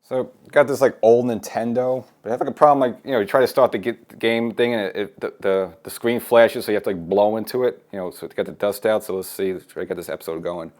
So got this like old Nintendo, but I have like a problem. Like you try to start the game thing and the screen flashes, so you have to like blow into it. So to get the dust out. So let's see. Let's try to get this episode going.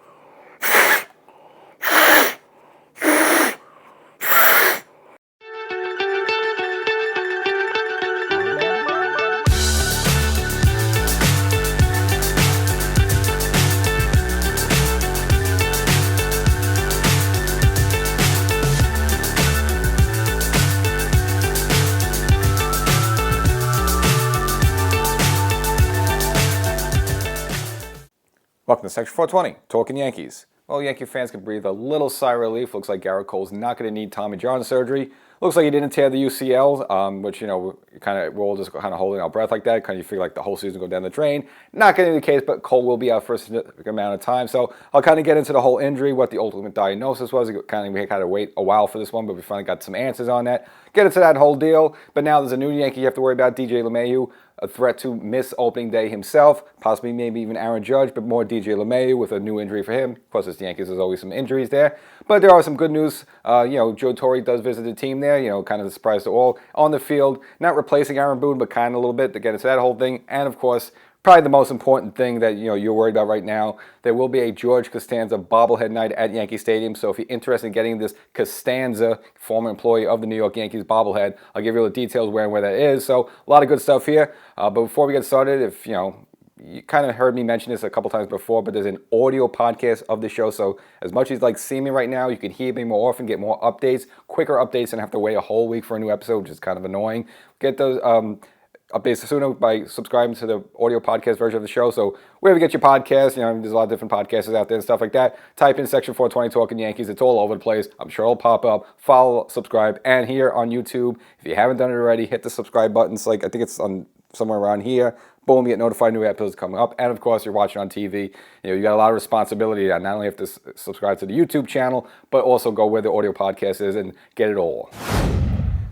Welcome to Section 420, Talkin Yankees. Well, Yankee fans can breathe a little sigh of relief. Looks like Garrett Cole's not going to need Tommy John surgery. Looks like he didn't tear the UCL, which, we're all just kind of holding our breath like that. Kind of you feel like the whole season go down the drain. Not going to be the case, but Cole will be out for a significant amount of time. So I'll kind of get into the whole injury, what the ultimate diagnosis was. We had to wait a while for this one, but we finally got some answers on that. Get into that whole deal. But now there's a new Yankee you have to worry about, DJ LeMahieu. A threat to miss opening day himself, possibly maybe even Aaron Judge, but more DJ LeMahieu with a new injury for him. Of course, it's the Yankees, there's always some injuries there. But there are some good news. Joe Torre does visit the team there, kind of a surprise to all. On the field, not replacing Aaron Boone, but kind of a little bit to get into that whole thing. And of course, probably the most important thing that you're worried about right now, there will be a George Costanza bobblehead night at Yankee Stadium. So if you're interested in getting this Costanza, former employee of the New York Yankees bobblehead, I'll give you all the details where and where that is. So a lot of good stuff here. But before we get started, if you kind of heard me mention this a couple times before, but there's an audio podcast of the show. So as much as you like see me right now, you can hear me more often, get more updates, quicker updates, and have to wait a whole week for a new episode, which is kind of annoying. Get those updates sooner by subscribing to the audio podcast version of the show. So wherever you get your podcasts, there's a lot of different podcasts out there and stuff like that. Type in Section 420 Talkin Yankees. It's all over the place. I'm sure it'll pop up. Follow, subscribe, and here on YouTube, if you haven't done it already, hit the subscribe button. It's I think it's on somewhere around here. Boom, you get notified new episodes coming up. And of course, you're watching on TV. You got a lot of responsibility. Not only have to subscribe to the YouTube channel, but also go where the audio podcast is and get it all.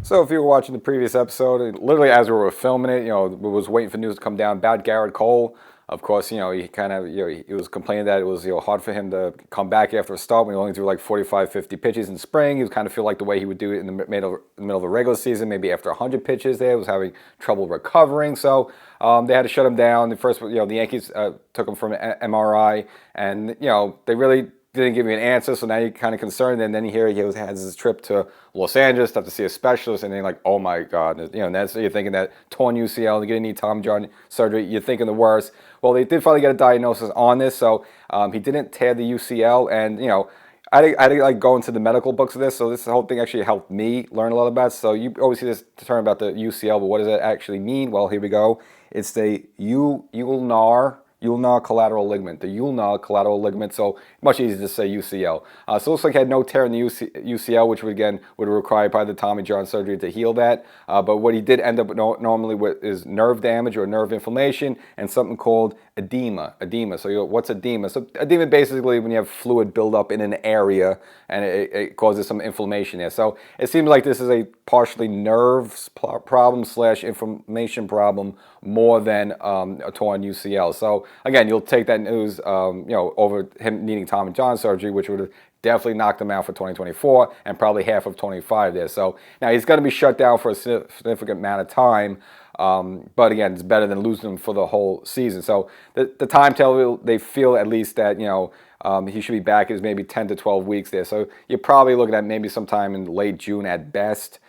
So if you were watching the previous episode, literally as we were filming it, we was waiting for news to come down about Garrett Cole. Of course, he kind of, he was complaining that it was, hard for him to come back after a start when he only threw like 45, 50 pitches in spring. He was kind of feel like the way he would do it in the middle of the regular season, maybe after 100 pitches there, was having trouble recovering. So they had to shut him down. The first, the Yankees took him from an MRI, and, they really didn't give me an answer, so now you're kind of concerned. And then you hear he has his trip to Los Angeles to have to see a specialist, and then you're like, oh my God, and that's you're thinking that torn UCL, you're going to need Tommy John surgery. You're thinking the worst. Well, they did finally get a diagnosis on this, so he didn't tear the UCL, and I didn't like go into the medical books of this, so this whole thing actually helped me learn a lot about it. So you always see this term about the UCL, but what does that actually mean? Well, here we go. It's the ulnar collateral ligament, the ulnar collateral ligament, so much easier to say UCL. So it looks like he had no tear in the UCL, which would require probably the Tommy John surgery to heal that. But what he did end up normally with is nerve damage or nerve inflammation and something called edema. So what's edema? So edema basically when you have fluid buildup in an area and it causes some inflammation there. So it seems like this is a partially nerves problem / inflammation problem more than a torn UCL. So again, you'll take that news, over him needing Tommy John surgery, which would have definitely knocked him out for 2024 and probably half of 25 there. So now he's going to be shut down for a significant amount of time. But again, it's better than losing him for the whole season. So the timetable, they feel at least that, he should be back is maybe 10 to 12 weeks there. So you're probably looking at maybe sometime in late June at best.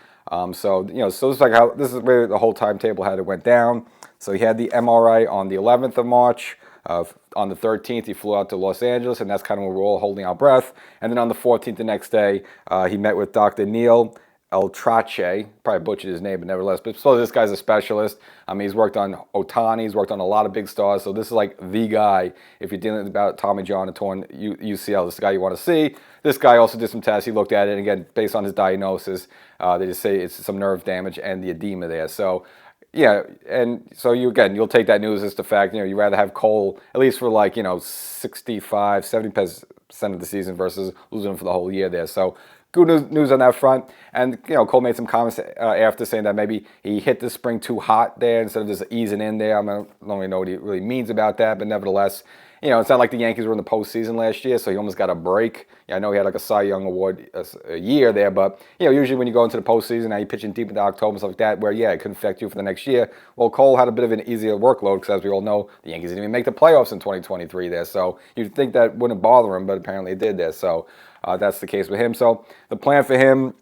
So this is where the whole timetable had it went down. So he had the MRI on the 11th of March. On the 13th, he flew out to Los Angeles, and that's kind of where we're all holding our breath. And then on the 14th, the next day, he met with Dr. Neil Eltrache, probably butchered his name, but nevertheless. But suppose this guy's a specialist. He's worked on Ohtani, he's worked on a lot of big stars. So this is like the guy if you're dealing about Tommy John and torn UCL. This is the guy you want to see. This guy also did some tests. He looked at it, and again, based on his diagnosis, they just say it's some nerve damage and the edema there. So yeah, and so you'll take that news as the fact, you'd rather have Cole at least for 65, 70% of the season versus losing him for the whole year there. So good news on that front. And, Cole made some comments after saying that maybe he hit the spring too hot there instead of just easing in there. I don't really know what he really means about that, but nevertheless, it's not like the Yankees were in the postseason last year, so he almost got a break. I know he had like a Cy Young Award a year there, but usually when you go into the postseason, now you're pitching deep into October and stuff like that, where it can affect you for the next year. Well, Cole had a bit of an easier workload because, as we all know, the Yankees didn't even make the playoffs in 2023 there, so you'd think that wouldn't bother him, but apparently it did there. So that's the case with him. So the plan for him.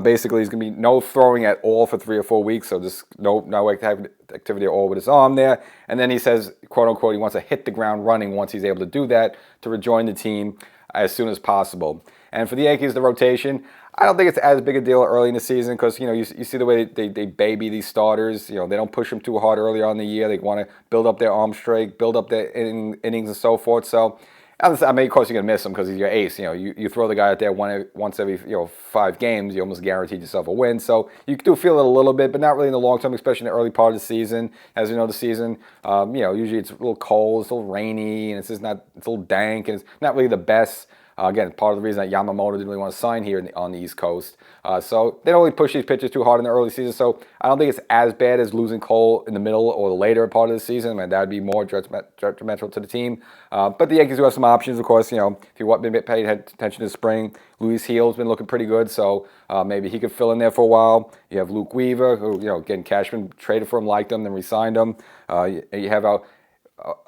Basically, he's going to be no throwing at all for 3 or 4 weeks, so just no activity at all with his arm there. And then he says, quote unquote, he wants to hit the ground running once he's able to do that to rejoin the team as soon as possible. And for the Yankees, the rotation, I don't think it's as big a deal early in the season because, you see the way they baby these starters. They don't push them too hard early on in the year. They want to build up their arm strength, build up their innings and so forth. So, I mean, of course, you're going to miss him because he's your ace. You throw the guy out there once every 5 games, you almost guaranteed yourself a win. So you do feel it a little bit, but not really in the long term, especially in the early part of the season. As you know, the season, usually it's a little cold, it's a little rainy, and it's a little dank, and it's not really the best. Again, part of the reason that Yamamoto didn't really want to sign here on the East Coast. So they don't really push these pitchers too hard in the early season. So I don't think it's as bad as losing Cole in the middle or the later part of the season. I mean, that would be more detrimental to the team. But the Yankees do have some options, of course. If you want to pay attention to spring, Luis Gil's been looking pretty good. So maybe he could fill in there for a while. You have Luke Weaver, who, again, Cashman traded for him, liked him, then re-signed him. You have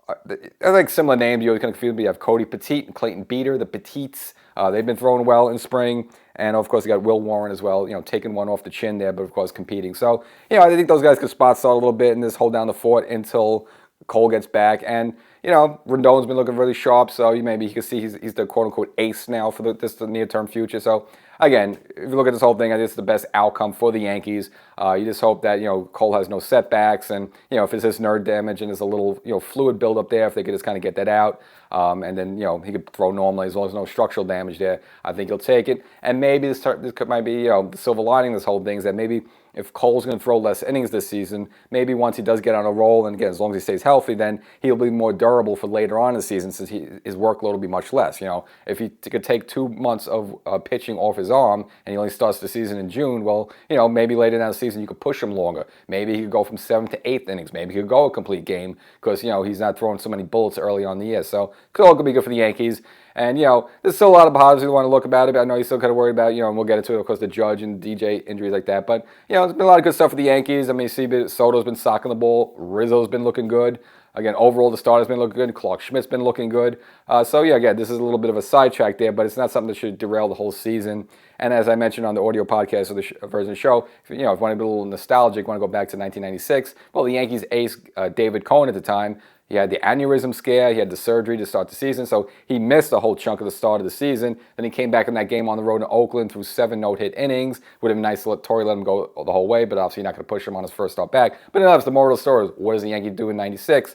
I think similar names. You always kind of confuse me. You have Cody Petit and Clayton Beater, the Petites. They've been throwing well in spring. And, of course, you got Will Warren as well, taking one off the chin there, but, of course, competing. So, I think those guys could spot start a little bit and just hold down the fort until Cole gets back. And, Rendon's been looking really sharp, so maybe he can see he's the quote-unquote ace now for the near-term future. So, again, if you look at this whole thing, I think it's the best outcome for the Yankees. You just hope that, Cole has no setbacks, and, if it's just nerve damage and there's a little, fluid buildup there, if they could just kind of get that out, and then, he could throw normally as long as no structural damage there, I think he'll take it. And maybe this might be, the silver lining of this whole thing is that maybe if Cole's going to throw less innings this season, maybe once he does get on a roll, and again, as long as he stays healthy, then he'll be more durable for later on in the season since his workload will be much less. If he could take 2 months of pitching off his arm and he only starts the season in June, well, maybe later down the season you could push him longer. Maybe he could go from 7th to 8th innings. Maybe he could go a complete game because, he's not throwing so many bullets early on in the year. So it all could be good for the Yankees. And, there's still a lot of positives we want to look about it. But I know you're still kind of worried about, and we'll get into it, of course, the Judge and DJ injuries like that. But, there's been a lot of good stuff for the Yankees. I mean, Soto's been socking the ball. Rizzo's been looking good. Again, overall, the starter's been looking good. Clark Schmidt's been looking good. Again, this is a little bit of a sidetrack there, but it's not something that should derail the whole season. And as I mentioned on the audio podcast of the version of the show, if you want to be a little nostalgic, want to go back to 1996, well, the Yankees ace, David Cohn at the time, he had the aneurysm scare. He had the surgery to start the season, so he missed a whole chunk of the start of the season. Then he came back in that game on the road in Oakland through 7 no-hit innings. Would have been nice to let Torrey let him go the whole way, but obviously you're not going to push him on his first start back. But that's the moral of the story. What does the Yankees do in 96?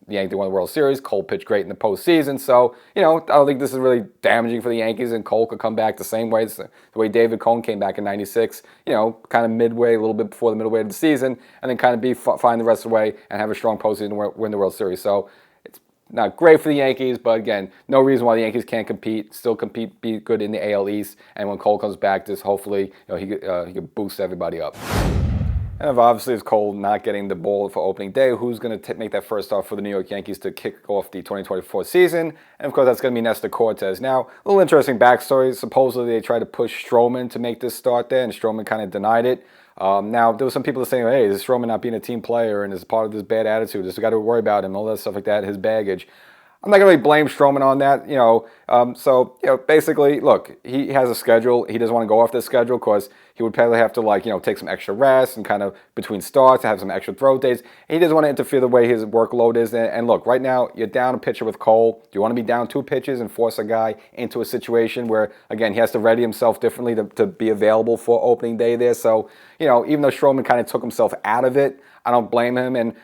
The Yankees won the World Series. Cole pitched great in the postseason. So, I don't think this is really damaging for the Yankees, and Cole could come back the same way, the way David Cohn came back in 96, kind of midway, a little bit before the middle way of the season, and then kind of be fine the rest of the way and have a strong postseason and win the World Series. So, it's not great for the Yankees, but again, no reason why the Yankees can't compete, still compete, be good in the AL East, and when Cole comes back, just hopefully, he could boost everybody up. And obviously, it's Cole not getting the ball for opening day. Who's going to make that first start for the New York Yankees to kick off the 2024 season? And, of course, that's going to be Nestor Cortes. Now, a little interesting backstory. Supposedly, they tried to push Stroman to make this start there, and Stroman kind of denied it. Now, there were some people saying, hey, is Stroman not being a team player and is part of this bad attitude? Just got to worry about him, all that stuff like that, his baggage. I'm not going to really blame Stroman on that, basically, look, he has a schedule. He doesn't want to go off this schedule because he would probably have to, take some extra rest and kind of between starts have some extra throw days. He doesn't want to interfere the way his workload is. And look, right now, you're down a pitcher with Cole. Do you want to be down 2 pitches and force a guy into a situation where, again, he has to ready himself differently to be available for opening day there? So, even though Stroman kind of took himself out of it, I don't blame him. And,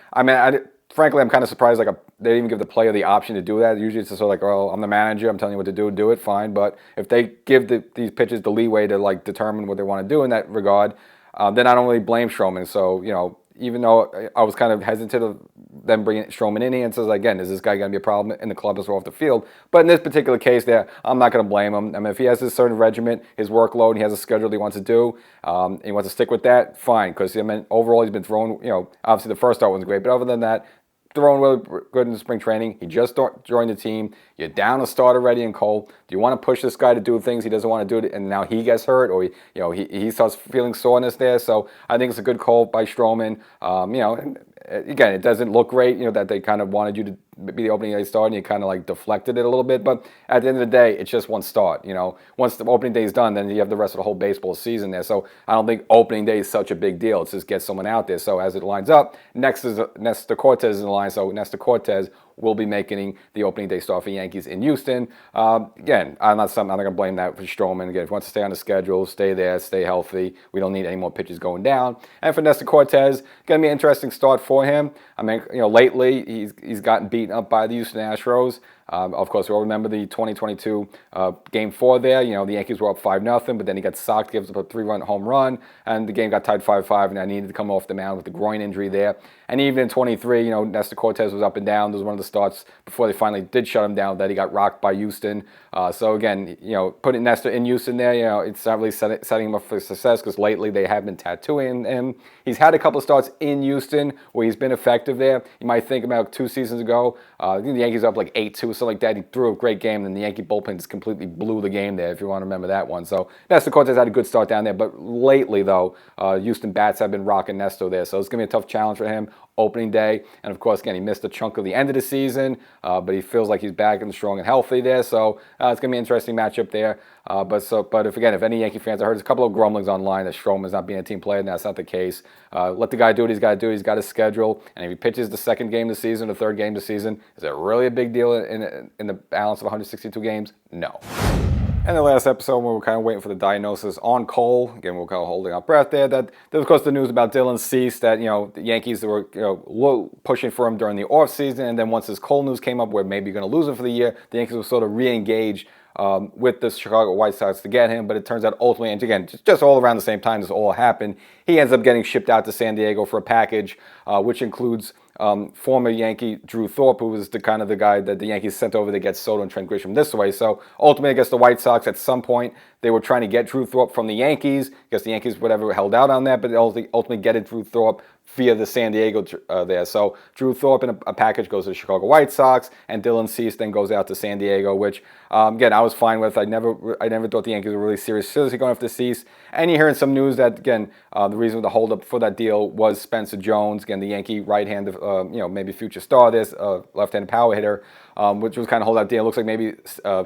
frankly, I'm kind of surprised, they didn't even give the player the option to do that. Usually it's just sort of well, I'm the manager, I'm telling you what to do it, fine. But if they give these pitchers the leeway to, determine what they want to do in that regard, then I don't really blame Stroman. So, even though I was kind of hesitant of them bringing Stroman in here, and says, again, is this guy going to be a problem in the club as well off the field? But in this particular case there, I'm not going to blame him. If he has a certain regiment, his workload, and he has a schedule he wants to do, and he wants to stick with that, fine. Because, overall, he's been throwing, obviously the first start wasn't great, but other than that, throwing really good in spring training. He just joined the team. You're down a start already in Cole. Do you want to push this guy to do things he doesn't want to do, and now he gets hurt, or he starts feeling soreness there? So I think it's a good call by Stroman. And again, it doesn't look great, that they kind of wanted you to be the opening day start, and you kind of like deflected it a little bit. But at the end of the day, it's just one start. Once the opening day is done, then you have the rest of the whole baseball season there. So I don't think opening day is such a big deal. It's just get someone out there. So as it lines up, next is Nestor Cortez in the line. So Nestor Cortez will be making the opening day start for Yankees in Houston. Again, I'm not going to blame that for Stroman. Again, if he wants to stay on the schedule, stay there, stay healthy. We don't need any more pitches going down. And for Nestor Cortez, going to be an interesting start for him. I mean, lately he's gotten beaten up by the Houston Astros. Of course, we all remember the 2022 Game 4 there. The Yankees were up 5-0, but then he got socked, gives up a 3-run home run, and the game got tied 5-5, and I needed to come off the mound with the groin injury there. And even in 23, Nestor Cortez was up and down. There was one of the starts before they finally did shut him down that he got rocked by Houston. So again, putting Nestor in Houston there, it's not really setting him up for success because lately they have been tattooing him. He's had a couple of starts in Houston where he's been effective there. You might think about 2 seasons ago, I think the Yankees were up like 8-2, something like that. He threw a great game, and the Yankee bullpen just completely blew the game there, if you want to remember that one. So Nestor Cortez had a good start down there, but lately, though, Houston bats have been rocking Nestor there. So it's going to be a tough challenge for him opening day. And, of course, again, he missed a chunk of the end of the season, but he feels like he's back and strong and healthy there. So it's going to be an interesting matchup there. But if any Yankee fans, I heard a couple of grumblings online that Stroman's not being a team player, and that's not the case. Let the guy do what he's got to do. He's got a schedule, and if he pitches the second game of the season, the third game of the season, is it really a big deal in the balance of 162 games? No. And the last episode, we were kind of waiting for the diagnosis on Cole. Again, we were kind of holding our breath there. That there was, of course, the news about Dylan Cease that, the Yankees were pushing for him during the offseason. And then once this Cole news came up where maybe you're going to lose him for the year, the Yankees were sort of re-engaged with the Chicago White Sox to get him. But it turns out ultimately, and again, just all around the same time this all happened, he ends up getting shipped out to San Diego for a package, which includes former Yankee Drew Thorpe, who was the guy that the Yankees sent over to get Soto and Trent Grisham this way. So ultimately, I guess the White Sox at some point, they were trying to get Drew Thorpe from the Yankees. I guess the Yankees, held out on that, but they ultimately get Drew Thorpe via the San Diego there. So Drew Thorpe in a package goes to the Chicago White Sox, and Dylan Cease then goes out to San Diego, which, again, I was fine with. I never thought the Yankees were really seriously going after Cease. And you're hearing some news that, again, the reason the holdup for that deal was Spencer Jones, again, the Yankee right-handed, maybe future star this, left-handed power hitter, which was kind of holdout deal. It looks like maybe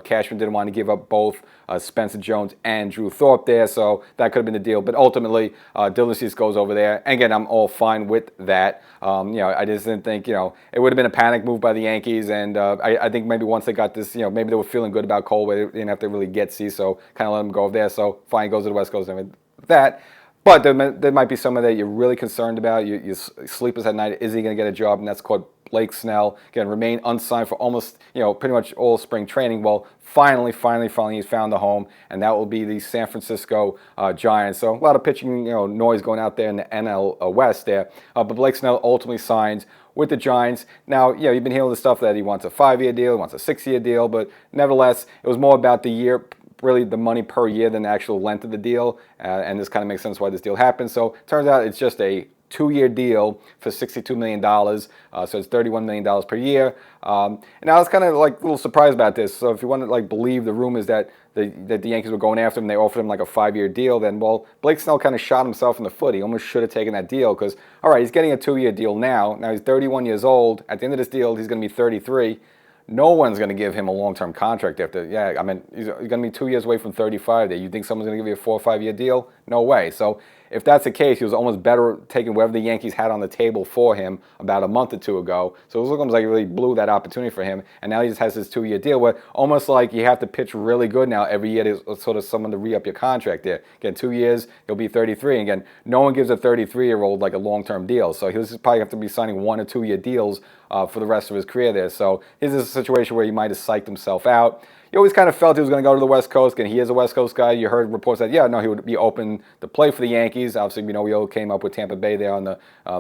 Cashman didn't want to give up both Spencer Jones and Drew Thorpe there, so that could have been the deal. But ultimately, Dylan Cease goes over there. And again, I'm all fine with that. I just didn't think, it would have been a panic move by the Yankees. And I think maybe once they got this, maybe they were feeling good about Cole, but they didn't have to really get Cease, so kind of let him go over there. So fine, he goes to the West Coast and that. But there might be someone that you're really concerned about. You're sleepless at night. Is he going to get a job? And that's called Blake Snell. Again, remained unsigned for almost, pretty much all spring training. Well, finally, he's found a home, and that will be the San Francisco Giants. So a lot of pitching, noise going out there in the NL West there. But Blake Snell ultimately signs with the Giants. Now, you've been hearing the stuff that he wants a 5-year deal, he wants a 6-year deal, but nevertheless, it was more about the year, really the money per year than the actual length of the deal, and this kind of makes sense why this deal happened. So it turns out it's just a 2-year deal for $62 million, so it's $31 million per year. And I was kind of a little surprised about this. So if you want to believe the rumors that the Yankees were going after him, they offered him a 5-year deal, then, well, Blake Snell kind of shot himself in the foot. He almost should have taken that deal because, all right, he's getting a 2-year deal now. Now he's 31 years old. At the end of this deal, he's going to be 33. No one's going to give him a long-term contract after, he's going to be 2 years away from 35 there. You think someone's going to give you a 4 or 5-year deal? No way. So if that's the case, he was almost better taking whatever the Yankees had on the table for him about a month or two ago. So it was almost like he really blew that opportunity for him. And now he just has his 2-year deal where almost like you have to pitch really good now every year to sort of someone to re-up your contract there. Again, 2 years, he'll be 33. And again, no one gives a 33-year-old a long-term deal. So he'll just probably have to be signing 1 or 2 year deals for the rest of his career there. So this is a situation where he might have psyched himself out. You always kind of felt he was going to go to the West Coast, and he is a West Coast guy. You heard reports that, he would be open to play for the Yankees. Obviously, we all came up with Tampa Bay there on the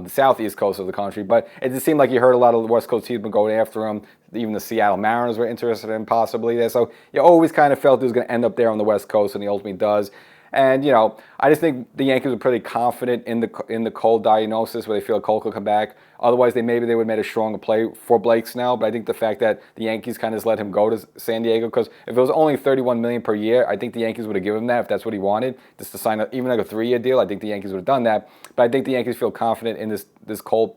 southeast coast of the country, but it just seemed like you heard a lot of the West Coast teams been going after him. Even the Seattle Mariners were interested in possibly there. So you always kind of felt he was going to end up there on the West Coast, and he ultimately does. And, I just think the Yankees were pretty confident in the Cole diagnosis where they feel Cole could come back. Otherwise, maybe they would have made a stronger play for Blake Snell. But I think the fact that the Yankees kind of just let him go to San Diego, because if it was only $31 million per year, I think the Yankees would have given him that if that's what he wanted, just to sign even like a 3-year deal. I think the Yankees would have done that. But I think the Yankees feel confident in this Cole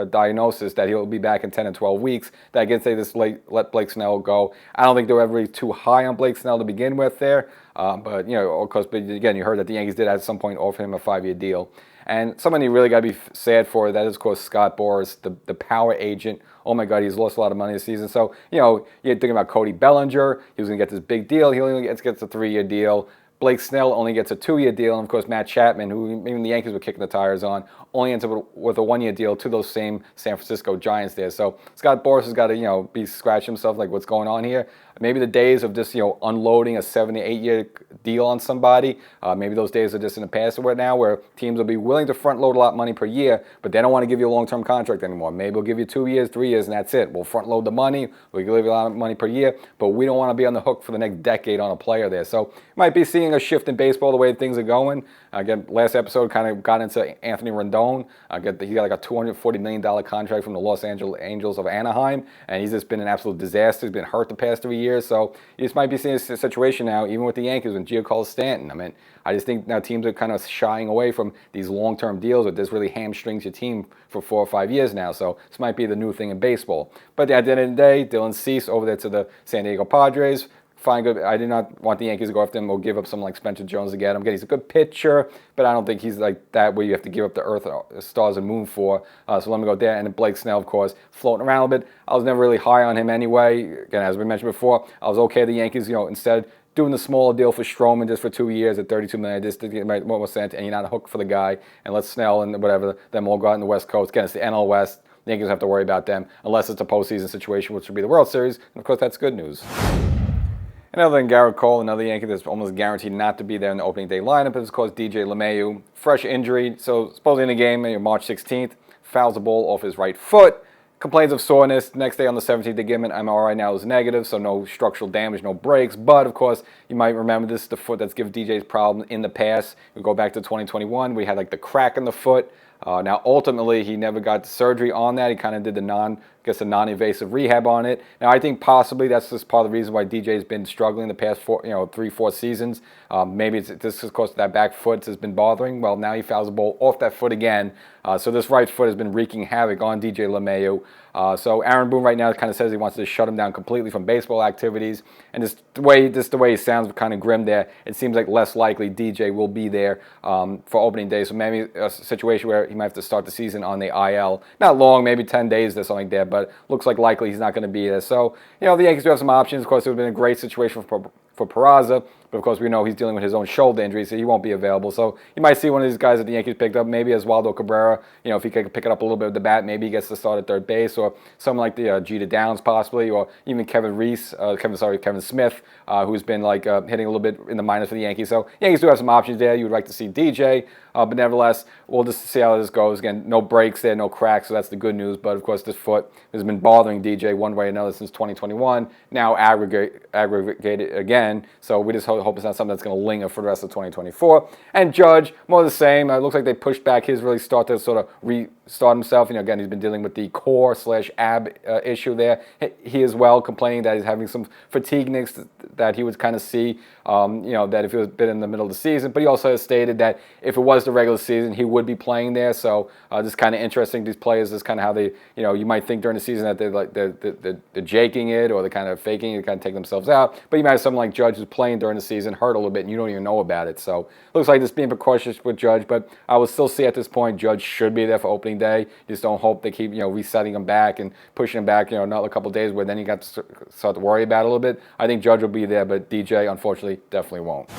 diagnosis that he'll be back in 10 and 12 weeks. That I guess they just let Blake Snell go. I don't think they were ever really too high on Blake Snell to begin with there. But of course, but again, you heard that the Yankees did at some point offer him a 5-year deal. And someone you really got to be sad for, that is, of course, Scott Boras, the power agent. Oh, my God, he's lost a lot of money this season. So, you're thinking about Cody Bellinger. He was going to get this big deal. He only gets a 3-year deal. Blake Snell only gets a 2-year deal. And, of course, Matt Chapman, who even the Yankees were kicking the tires on, only ends up with a 1-year deal to those same San Francisco Giants there. So Scott Boras has got to, be scratching himself like, what's going on here? Maybe the days of just, unloading a 7 to 8-year deal on somebody, maybe those days are just in the past right now, where teams will be willing to front load a lot of money per year, but they don't want to give you a long-term contract anymore. Maybe we'll give you 2 years, 3 years, and that's it. We'll front load the money. We'll give you a lot of money per year, but we don't want to be on the hook for the next decade on a player there. So you might be seeing a shift in baseball the way things are going. Again, last episode kind of got into Anthony Rendon. He got like a $240 million contract from the Los Angeles Angels of Anaheim, and he's just been an absolute disaster. He's been hurt the past 3 years, so you just might be seeing a situation now, even with the Yankees, with Giancarlo Stanton. I mean, I just think now teams are kind of shying away from these long-term deals that this really hamstrings your team for 4 or 5 years now, so this might be the new thing in baseball. But at the end of the day, Dylan Cease over there to the San Diego Padres. Fine, good. I did not want the Yankees to go after him or give up someone like Spencer Jones to get him. Again, he's a good pitcher, but I don't think he's like that where you have to give up the earth, stars, and moon for. So let me go there. And then Blake Snell, of course, floating around a little bit. I was never really high on him anyway. Again, as we mentioned before, I was okay. The Yankees, instead doing the smaller deal for Stroman just for 2 years at $32 million, just to get more sense, and you're not a hook for the guy. And let Snell and whatever them all go out in the West Coast. Again, it's the NL West. The Yankees don't have to worry about them unless it's a postseason situation, which would be the World Series. And of course, that's good news. And other than Garrett Cole, another Yankee that's almost guaranteed not to be there in the opening day lineup is, of course, DJ LeMahieu. Fresh injury, so supposedly in the game, March 16th, fouls the ball off his right foot, complains of soreness. Next day on the 17th, they give him an MRI now is negative, so no structural damage, no breaks. But, of course, you might remember this is the foot that's given DJ's problem in the past. We go back to 2021, we had like the crack in the foot. Now, ultimately, he never got surgery on that. He kind of did the non-invasive rehab on it. Now, I think possibly that's just part of the reason why DJ's been struggling the past 3-4 seasons. Maybe it's just because that back foot has been bothering. Well, now he fouls the ball off that foot again. So this right foot has been wreaking havoc on DJ LeMahieu. So Aaron Boone right now kind of says he wants to shut him down completely from baseball activities. And just the way he sounds kind of grim there, it seems like less likely DJ will be there for opening day. So maybe a situation where he might have to start the season on the IL. Not long, maybe 10 days or something like that, but looks like likely he's not going to be there. So, the Yankees do have some options. Of course, it would have been a great situation for Peraza, but of course we know he's dealing with his own shoulder injury, so he won't be available. So you might see one of these guys that the Yankees picked up, maybe Oswaldo Cabrera. If he could pick it up a little bit with the bat, maybe he gets to start at third base, or someone like the Jeter Downs possibly, or even Kevin Smith, who's been hitting a little bit in the minors for the Yankees. So Yankees do have some options there. You would like to see DJ, but nevertheless, we'll just see how this goes. Again, no breaks there, no cracks, so that's the good news. But of course, this foot has been bothering DJ one way or another since 2021. Now aggregated again, so we just hope it's not something that's going to linger for the rest of 2024. And Judge, more of the same. It looks like they pushed back his really start to sort of restart himself. Again, he's been dealing with the core/ab issue there. He as well complaining that he's having some fatigue nicks that he would kind of see, that if he was been in the middle of the season. But he also has stated that if it was the regular season, he would be playing there. So this is kind of interesting. These players is kind of how they, you might think during the season that they're jaking it or they're kind of faking it, kind of take themselves out. But you might have someone like Judge who's playing during the season, hurt a little bit, and you don't even know about it. So it looks like this being precautious with Judge, but I will still see at this point Judge should be there for opening day. Just don't hope they keep resetting him back and pushing him back. Another couple of days where then you got to start to worry about it a little bit. I think Judge will be there, but DJ unfortunately definitely won't.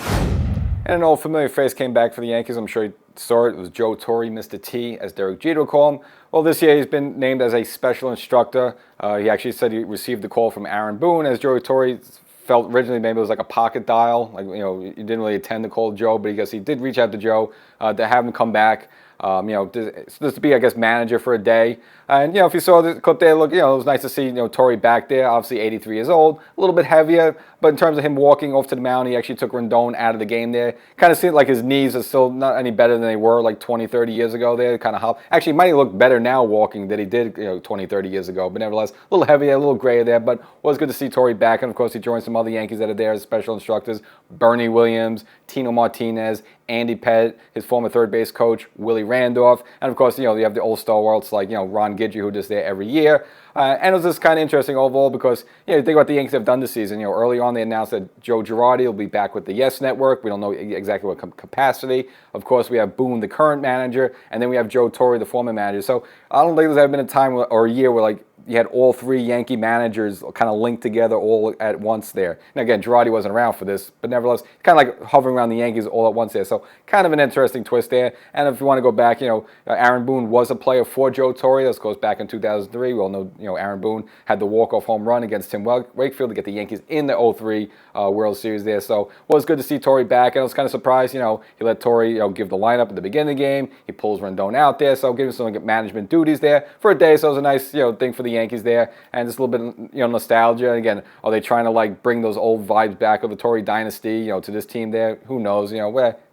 And an old familiar face came back for the Yankees. I'm sure you saw it. It was Joe Torre, Mr. T, as Derek Jeter would call him. Well, this year he's been named as a special instructor. He actually said he received the call from Aaron Boone, as Joe Torre felt originally maybe it was like a pocket dial. He didn't really attend the call to Joe, but I guess he did reach out to Joe to have him come back. Just to be, I guess, manager for a day. And, if you saw the clip there, look, it was nice to see, Torrey back there, obviously 83 years old, a little bit heavier, but in terms of him walking off to the mound, he actually took Rendon out of the game there. Kind of seemed like his knees are still not any better than they were like 20, 30 years ago there. Kind of actually, might look better now walking than he did, 20, 30 years ago, but nevertheless, a little heavier, a little grayer there, but was good to see Torrey back, and of course, he joined some other Yankees that are there as special instructors, Bernie Williams, Tino Martinez, Andy Pettit, his former third base coach, Willie Randolph, and of course, you have the old stalwarts like, Ron Gidgey, who does there every year. And it was just kind of interesting overall because, you think about the Yankees have done this season. Early on they announced that Joe Girardi will be back with the Yes Network. We don't know exactly what capacity. Of course, we have Boone, the current manager, and then we have Joe Torre, the former manager. So I don't think there's ever been a time or a year where you had all three Yankee managers kind of linked together all at once there. And again, Girardi wasn't around for this, but nevertheless, kind of like hovering around the Yankees all at once there. So kind of an interesting twist there. And if you want to go back, Aaron Boone was a player for Joe Torre. This goes back in 2003. We all know, Aaron Boone had the walk-off home run against Tim Wakefield to get the Yankees in the 03 World Series there. So it was good to see Torre back. And I was kind of surprised, he let Torre, give the lineup at the beginning of the game. He pulls Rendon out there, so giving some management duties there for a day. So it was a nice, thing for the Yankees there, and just a little bit, nostalgia. And again, are they trying to bring those old vibes back of the Torrey dynasty, to this team there? Who knows?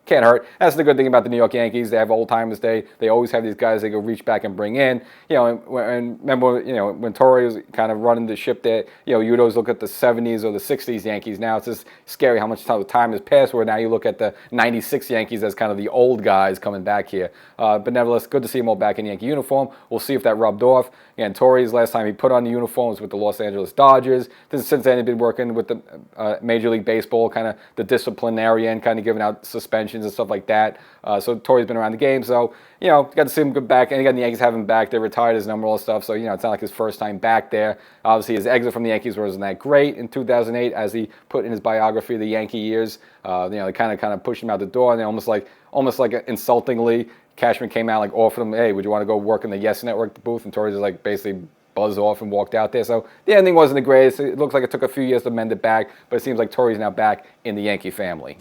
Can't hurt. That's the good thing about the New York Yankees. They have old timers. They always have these guys they go reach back and bring in. And remember, when Torrey was kind of running the ship there, you'd always look at the 70s or the 60s Yankees. Now it's just scary how much time has passed, where now you look at the 96 Yankees as kind of the old guys coming back here. But nevertheless, good to see them all back in Yankee uniform. We'll see if that rubbed off. Again, Torrey's last time he put on the uniform was with the Los Angeles Dodgers. Since then, he's been working with the Major League Baseball, kind of the disciplinarian, kind of giving out suspensions and stuff like that. So Torrey's been around the game. So, got to see him go back. And again, the Yankees have him back. They retired his number, all that stuff. So, it's not like his first time back there. Obviously, his exit from the Yankees wasn't that great in 2008, as he put in his biography, The Yankee Years. They kind of pushed him out the door, and they almost like insultingly, Cashman came out, offered him, hey, would you want to go work in the Yes Network booth? And Torrey just basically buzzed off and walked out there. So the ending wasn't the greatest. It looks like it took a few years to mend it back, but it seems like Torrey's now back in the Yankee family.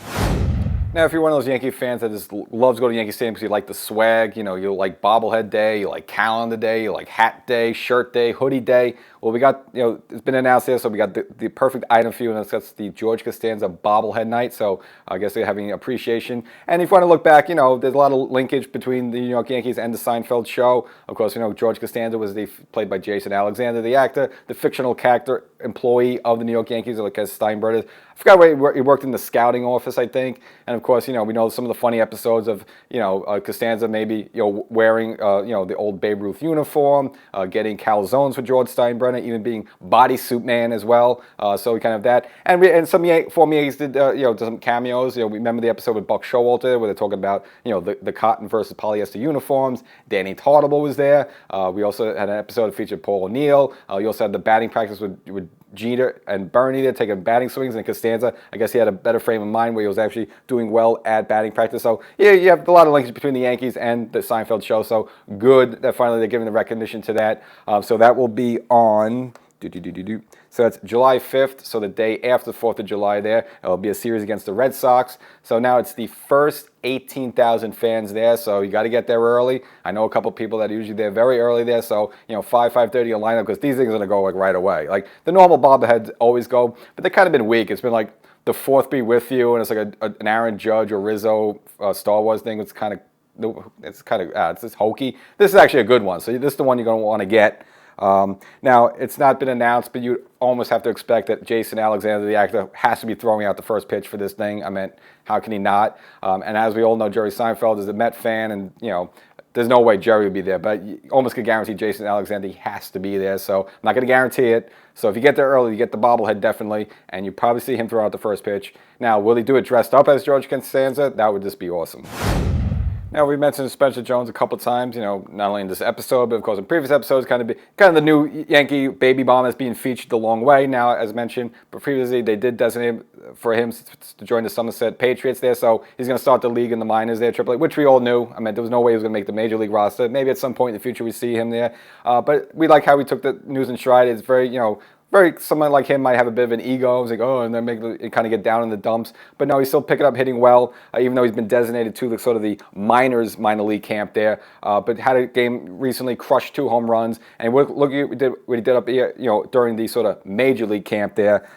Now, if you're one of those Yankee fans that just loves going to Yankee Stadium because you like the swag, you like bobblehead day, you like calendar day, you like hat day, shirt day, hoodie day. Well, we got, it's been announced here, so we got the perfect item for you, and that's the George Costanza bobblehead night. So I guess they're having appreciation. And if you want to look back, there's a lot of linkage between the New York Yankees and the Seinfeld show. Of course, George Costanza was played by Jason Alexander, the actor, the fictional character employee of the New York Yankees, like as Steinbrenner. I forgot where he worked in the scouting office, I think. And of course, we know some of the funny episodes of, Costanza maybe, wearing, the old Babe Ruth uniform, getting calzones for George Steinbrenner, even being bodysuit man as well. So we kind of have that. And some former Yankees did, some cameos. We remember the episode with Buck Showalter where they're talking about, the cotton versus polyester uniforms. Danny Tartable was there. We also had an episode that featured Paul O'Neill. You also had the batting practice with Jeter and Bernie there taking batting swings, and Costanza, I guess he had a better frame of mind where he was actually doing well at batting practice. So yeah, you have a lot of links between the Yankees and the Seinfeld show. So good that finally they're giving the recognition to that. So that will be on. So that's July 5th, so the day after the 4th of July there. It'll be a series against the Red Sox. So now it's the first 18,000 fans there, so you got to get there early. I know a couple people that are usually there very early there, so 5:30 a lineup, because these things are going to go right away. The normal bobbleheads always go, but they've kind of been weak. It's been the fourth be with you, and it's an Aaron Judge or Rizzo Star Wars thing. It's just hokey. This is actually a good one, so this is the one you're going to want to get. Now, it's not been announced, but you almost have to expect that Jason Alexander, the actor, has to be throwing out the first pitch for this thing. I mean, how can he not? And as we all know, Jerry Seinfeld is a Met fan, and, there's no way Jerry would be there, but you almost could guarantee Jason Alexander he has to be there, so I'm not going to guarantee it. So if you get there early, you get the bobblehead definitely, and you probably see him throw out the first pitch. Now, will he do it dressed up as George Costanza? That would just be awesome. Now, we mentioned Spencer Jones a couple times, not only in this episode, but of course in previous episodes, kind of the new Yankee baby bomb that's being featured the long way. Now, as mentioned, but previously they did designate for him to join the Somerset Patriots there, so he's going to start the league in the minors there, AAA, which we all knew. I mean, there was no way he was going to make the major league roster. Maybe at some point in the future we see him there, but we like how he took the news in stride. It's very, someone like him might have a bit of an ego. It's like, oh, and then kind of get down in the dumps. But no, he's still picking up, hitting well, even though he's been designated to the sort of the minor league camp there. But had a game recently, crushed 2 home runs, and look at what he did up here, during the sort of major league camp there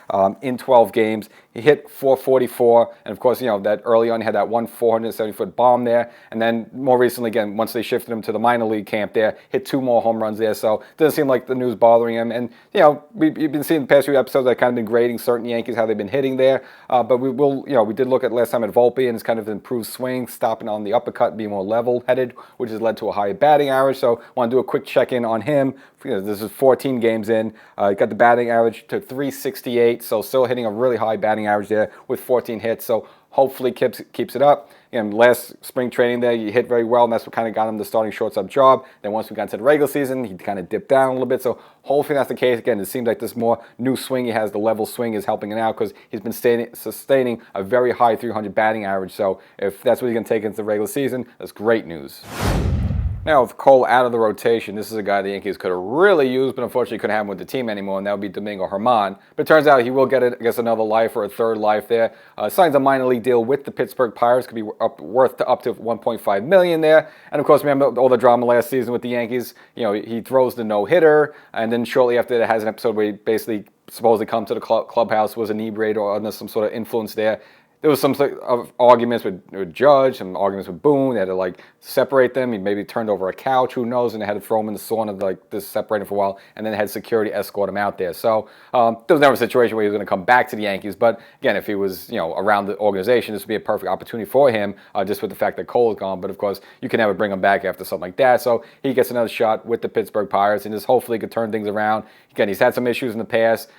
in 12 games. He hit 444, and of course, that early on he had that 470-foot bomb there, and then more recently, again, once they shifted him to the minor league camp there, hit 2 more home runs there. So it doesn't seem like the news bothering him. And you've been seeing the past few episodes, I've kind of been grading certain Yankees how they've been hitting there. But we did look at last time at Volpe and his kind of improved swing, stopping on the uppercut, being more level-headed, which has led to a higher batting average. So I want to do a quick check-in on him. This is 14 games in. Got the batting average to 368, so still hitting a really high batting average there with 14 hits. So hopefully keeps it up. And last spring training there, he hit very well, and that's what kind of got him the starting shortstop job. Then once we got into the regular season, he kind of dipped down a little bit. So hopefully that's the case. Again, it seems like this more new swing he has, the level swing, is helping him out because he's been sustaining a very high 300 batting average. So if that's what he's going to take into the regular season, that's great news. Now, with Cole out of the rotation, this is a guy the Yankees could have really used, but unfortunately couldn't have him with the team anymore, and that would be Domingo Germán. But it turns out he will get, another life or a third life there. Signs a minor league deal with the Pittsburgh Pirates, could be worth up to $1.5 million there. And of course, remember all the drama last season with the Yankees. He throws the no-hitter, and then shortly after that has an episode where he basically supposedly come to the clubhouse, was inebriated or under some sort of influence there. There was some sort of arguments with Judge, some arguments with Boone. They had to separate them. He maybe turned over a couch, who knows, and they had to throw him in the sauna, this separate him for a while, and then had security escort him out there. So there was never a situation where he was going to come back to the Yankees. But again, if he was around the organization, this would be a perfect opportunity for him, just with the fact that Cole is gone. But of course, you can never bring him back after something like that. So he gets another shot with the Pittsburgh Pirates, and just hopefully could turn things around. Again, he's had some issues in the past,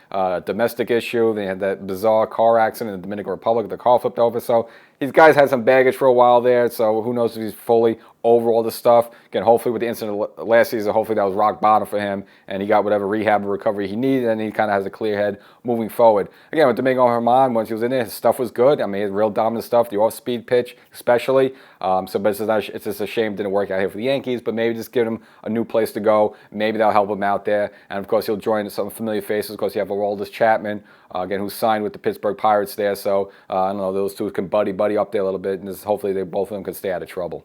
domestic issue. They had that bizarre car accident in the Dominican Republic. The car flipped over. So these guys had some baggage for a while there. So who knows if he's fully over all this stuff. Again, hopefully with the incident last season, hopefully that was rock bottom for him, and he got whatever rehab or recovery he needed, and he kind of has a clear head moving forward. Again, with Domingo Germán, once he was in there, his stuff was good. I mean, he had real dominant stuff, the off-speed pitch especially. But it's just a shame it didn't work out here for the Yankees, but maybe just give him a new place to go. Maybe that'll help him out there. And of course, he'll join some familiar faces. Of course, you have Aroldis Chapman, again, who's signed with the Pittsburgh Pirates there. So, I don't know, those two can buddy up there a little bit, and hopefully both of them can stay out of trouble.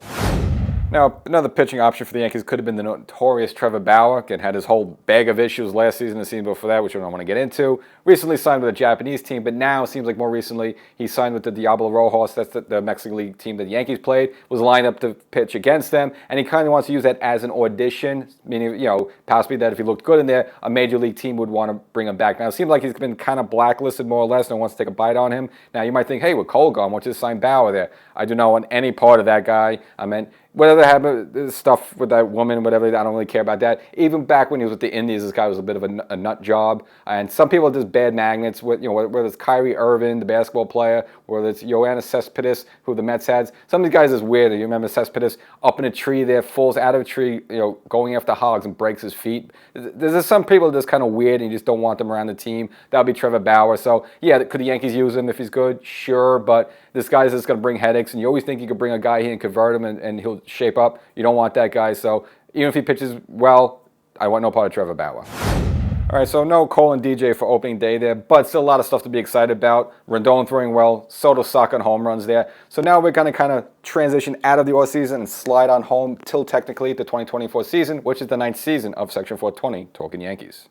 Now, another pitching option for the Yankees could have been the notorious Trevor Bauer. Again, had his whole bag of issues last season and the season before that, which I don't want to get into. Recently signed with a Japanese team, but now it seems like more recently he signed with the Diablo Rojos. That's the Mexican League team that the Yankees played. Was lined up to pitch against them, and he kind of wants to use that as an audition, meaning, possibly that if he looked good in there, a major league team would want to bring him back. Now, it seems like he's been kind of blacklisted more or less, and wants to take a bite on him. Now, you might think, hey, with Cole gone, why don't you sign Bauer there? I do not want any part of that guy. I mean, whatever happened, stuff with that woman, whatever, I don't really care about that. Even back when he was with the Indies, this guy was a bit of a nut job. And some people are just bad magnets, whether it's Kyrie Irving, the basketball player, whether it's Yoenis Cespedes, who the Mets had. Some of these guys is weird. You remember Cespedes up in a tree there, falls out of a tree, going after hogs and breaks his feet. There's just some people that's kind of weird and you just don't want them around the team. That would be Trevor Bauer. So, yeah, could the Yankees use him if he's good? Sure, but this guy's just going to bring headaches, and you always think you could bring a guy here and convert him and he'll shape up. You don't want that guy. So even if he pitches well, I want no part of Trevor Bauer. All right, so no Cole and DJ for opening day there, but still a lot of stuff to be excited about. Rendon throwing well, Soto socking home runs there. So now we're going to kind of transition out of the offseason and slide on home till technically the 2024 season, which is the 9th season of Section 420 Talkin Yankees.